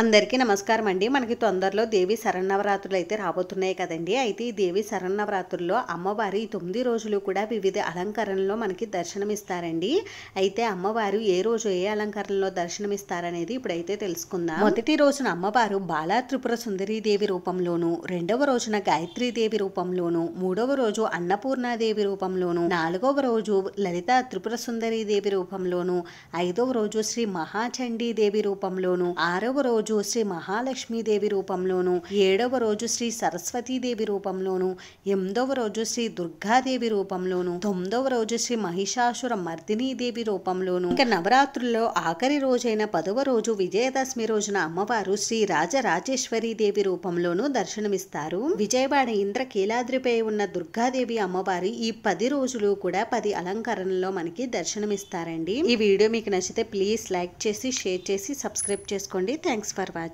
అందరికీ నమస్కారం అండి. మనకి తొందరలో దేవి శరన్నవరాత్రులు అయితే రాబోతున్నాయి కదండి. అయితే ఈ దేవి శరన్నవరాత్రుల్లో అమ్మవారి 9 రోజులు కూడా వివిధ అలంకరణలో మనకి దర్శనమిస్తారండి. అయితే అమ్మవారు ఏ రోజు ఏ అలంకరణలో దర్శనమిస్తారనేది ఇప్పుడైతే తెలుసుకుందాం. మొదటి రోజున అమ్మవారు బాలా త్రిపుర సుందరీ దేవి రూపంలోను, రెండవ రోజున గాయత్రీ దేవి రూపంలోను, మూడవ రోజు అన్నపూర్ణాదేవి రూపంలోను, నాలుగవ రోజు లలిత త్రిపుర సుందరీ దేవి రూపంలోను, ఐదవ రోజు శ్రీ మహాచండీ దేవి రూపంలోను, ఆరవ రోజు శ్రీ మహాలక్ష్మీదేవి రూపంలోను, ఏడవ రోజు శ్రీ సరస్వతీదేవి రూపంలోను, ఎనిమిదవ రోజు శ్రీ దుర్గాదేవి రూపంలోను, తొమ్మిదవ రోజు శ్రీ మహిషాసుర మర్దినీదేవి రూపంలోను, ఇంకా నవరాత్రుల్లో ఆఖరి రోజైన 10వ రోజు విజయదశమి రోజున అమ్మవారు శ్రీ రాజరాజేశ్వరీ దేవి రూపంలోను దర్శనమిస్తారు. విజయవాడ ఇంద్రకీలాద్రిపై ఉన్న దుర్గాదేవి అమ్మవారి ఈ 10 రోజులు కూడా 10 అలంకరణలో మనకి దర్శనమిస్తారండి. ఈ వీడియో మీకు నచ్చితే ప్లీజ్ లైక్ చేసి షేర్ చేసి సబ్స్క్రైబ్ చేసుకోండి. Thanks for watching.